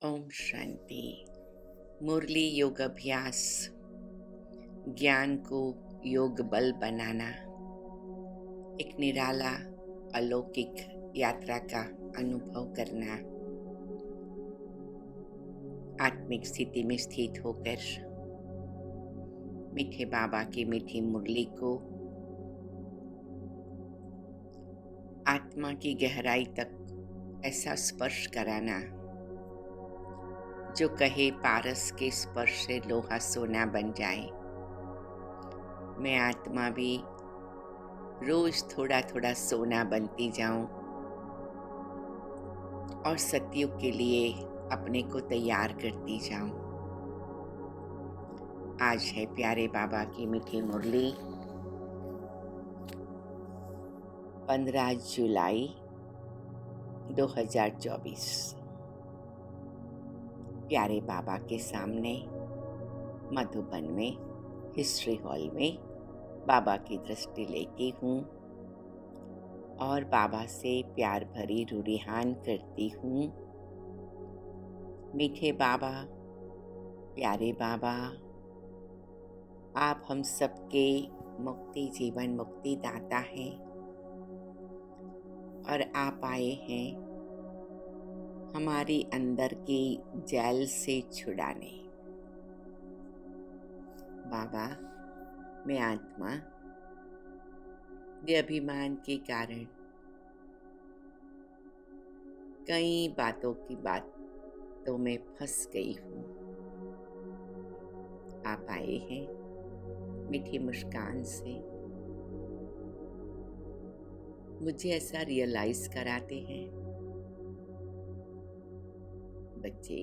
ओम शांति। मुरली योग अभ्यास। ज्ञान को योग बल बनाना एक निराला अलौकिक यात्रा का अनुभव करना। आत्मिक स्थिति में स्थित होकर मीठे बाबा की मीठी मुरली को आत्मा की गहराई तक ऐसा स्पर्श कराना जो कहे पारस के स्पर्श से लोहा सोना बन जाए। मैं आत्मा भी रोज थोड़ा थोड़ा सोना बनती जाऊं और सतयुग के लिए अपने को तैयार करती जाऊं। आज है प्यारे बाबा की मीठी मुरली 15 जुलाई 2024। प्यारे बाबा के सामने मधुबन में हिस्ट्री हॉल में बाबा की दृष्टि लेती हूँ और बाबा से प्यार भरी रूरिहान करती हूँ। मीठे बाबा, प्यारे बाबा, आप हम सबके मुक्ति जीवन मुक्ति दाता हैं और आप आए हैं हमारी अंदर की जेल से छुड़ाने। बाबा, मैं आत्मा अभिमान के कारण कई बातों में फंस गई हूँ। आप आए हैं मीठी मुस्कान से मुझे ऐसा रियलाइज कराते हैं, बच्चे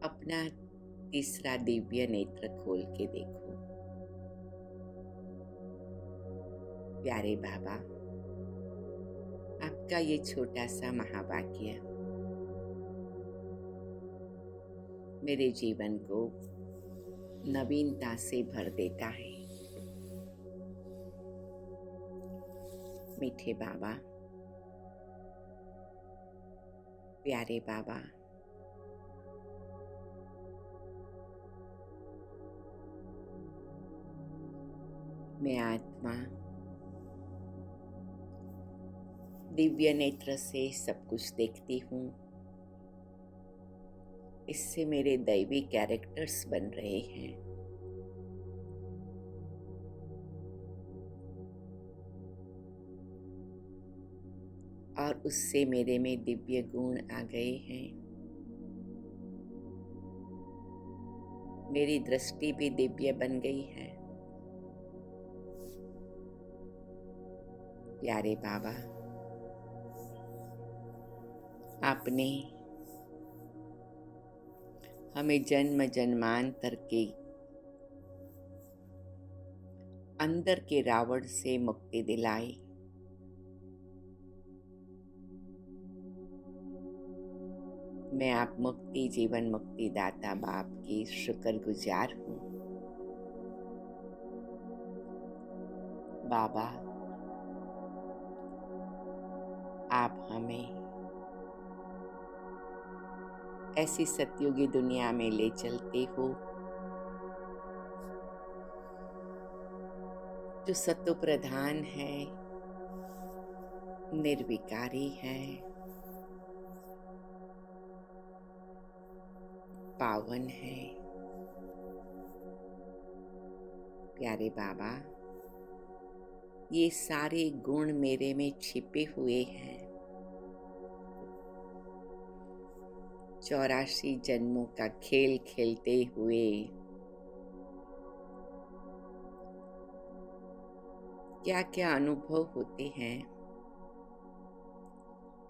अपना तीसरा दिव्य नेत्र खोल के देखो। प्यारे बाबा, आपका ये छोटा सा महावाक्य मेरे जीवन को नवीनता से भर देता है। मीठे बाबा, प्यारे बाबा, मैं आत्मा दिव्य नेत्र से सब कुछ देखती हूँ। इससे मेरे दैवी कैरेक्टर्स बन रहे हैं। और उससे मेरे में दिव्य गुण आ गए हैं। मेरी दृष्टि भी दिव्य बन गई है। प्यारे बाबा, आपने हमें जन्म जन्मांतर के अंदर के रावण से मुक्ति दिलाई। मैं आप मुक्ति जीवन मुक्ति दाता बाप की शुक्रगुजार हूँ। बाबा, आप हमें ऐसी सतयुगी दुनिया में ले चलते हो जो सत्व प्रधान है, निर्विकारी है, पावन है। प्यारे बाबा, ये सारे गुण मेरे में छिपे हुए हैं। 84 जन्मों का खेल खेलते हुए क्या क्या अनुभव होते हैं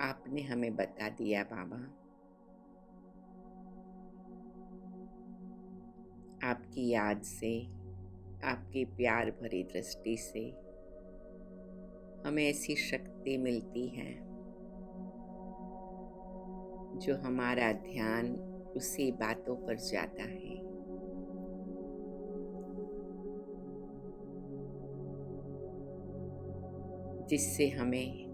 आपने हमें बता दिया बाबा। आपकी याद से, आपकी प्यार भरी दृष्टि से हमें ऐसी शक्ति मिलती है जो हमारा ध्यान उसी बातों पर जाता है। जिससे हमें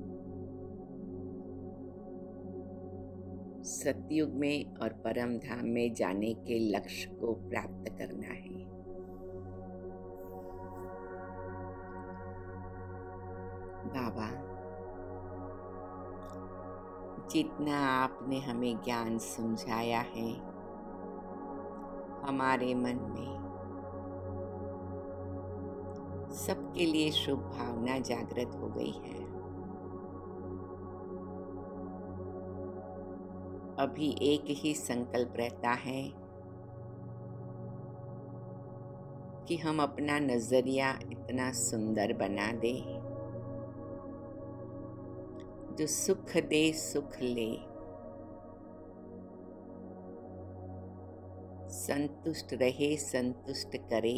सतयुग में और परम धाम में जाने के लक्ष्य को प्राप्त करना है। बाबा, जितना आपने हमें ज्ञान समझाया है, हमारे मन में सबके लिए शुभ भावना जागृत हो गई है। अभी एक ही संकल्प रहता है कि हम अपना नजरिया इतना सुंदर बना दें जो सुख दे सुख ले, संतुष्ट रहे संतुष्ट करे।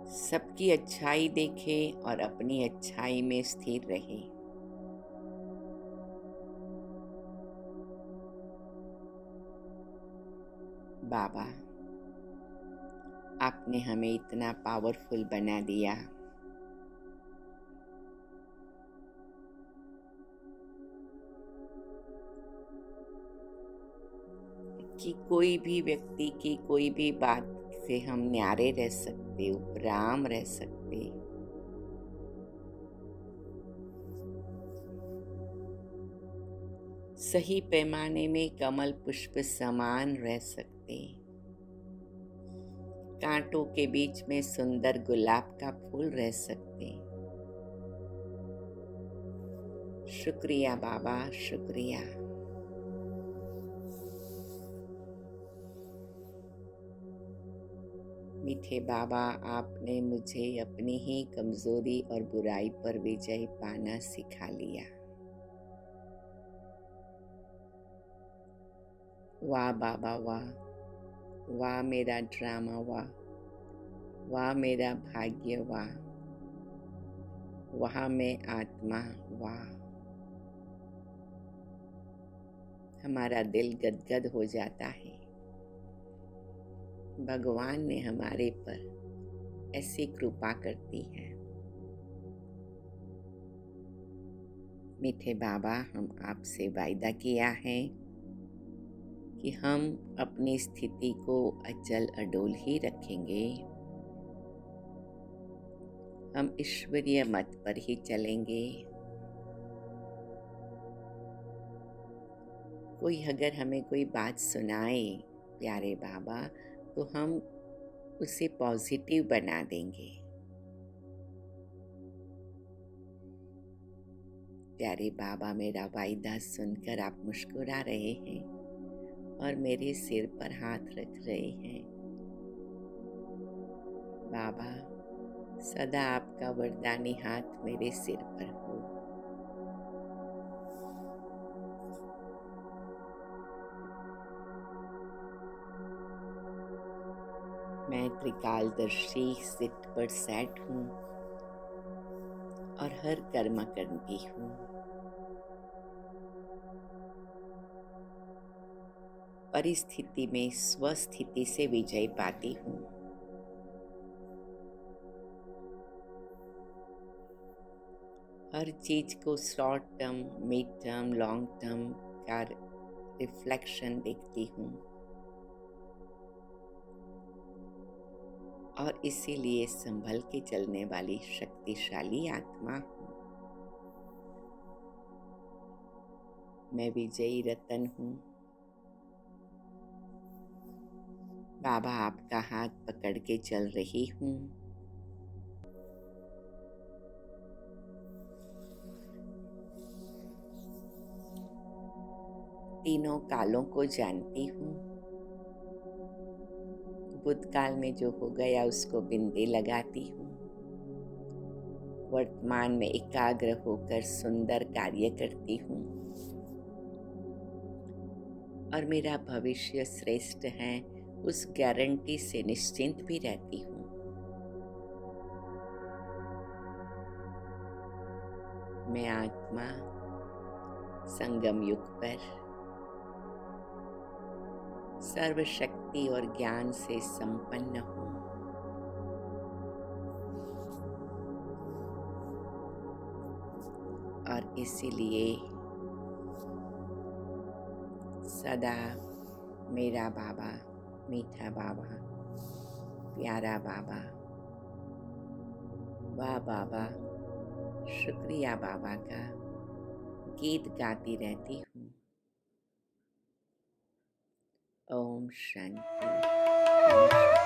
सबकी अच्छाई देखे और अपनी अच्छाई में स्थिर रहे। बाबा, आपने हमें इतना पावरफुल बना दिया कि कोई भी व्यक्ति की कोई भी बात से हम न्यारे रह सकते, उपराम रह सकते। सही पैमाने में कमल पुष्प समान रह सकते, कांटों के बीच में सुंदर गुलाब का फूल रह सकते। शुक्रिया बाबा, शुक्रिया। मीठे बाबा, आपने मुझे अपनी ही कमजोरी और बुराई पर विजय पाना सिखा लिया। वाह बाबा वाह, वाह मेरा ड्रामा वाह, वाह मेरा भाग्य वाह, वाह मैं आत्मा वाह। हमारा दिल गदगद हो जाता है। भगवान ने हमारे पर ऐसी कृपा करती है। मीठे बाबा, हम आपसे वायदा किया है कि हम अपनी स्थिति को अचल अडोल ही रखेंगे। हम ईश्वरीय मत पर ही चलेंगे। कोई अगर हमें कोई बात सुनाए प्यारे बाबा, तो हम उसे पॉजिटिव बना देंगे। प्यारे बाबा, मेरा वायदा सुनकर आप मुस्कुरा रहे हैं और मेरे सिर पर हाथ रख रहे हैं। बाबा, सदा आपका वरदानी हाथ मेरे सिर पर हो। मैं त्रिकालदर्शी सीट पर सेट हूँ और हर कर्म करती हूँ। परिस्थिति में स्वस्थिति से विजय पाती हूँ। हर चीज को short term, mid term, long term का रिफ्लेक्शन देखती हूँ और इसीलिए संभल के चलने वाली शक्तिशाली आत्मा हूँ। मैं विजयी रतन हूँ। बाबा, आपका हाथ पकड़ के चल रही हूँ। तीनों कालों को जानती हूँ। भूतकाल में जो हो गया उसको बिंदी लगाती हूँ। वर्तमान में एकाग्र होकर सुंदर कार्य करती हूँ और मेरा भविष्य श्रेष्ठ है, उस गारंटी से निश्चिंत भी रहती हूँ। मैं आत्मा संगम युग पर सर्वशक्ति और ज्ञान से संपन्न हूँ। और इसीलिए सदा मेरा बाबा, मीठा बाबा, प्यारा बाबा, वाह बाबा, शुक्रिया बाबा का गीत गाती रहती हूँ। ओम शांति। ओम शांति।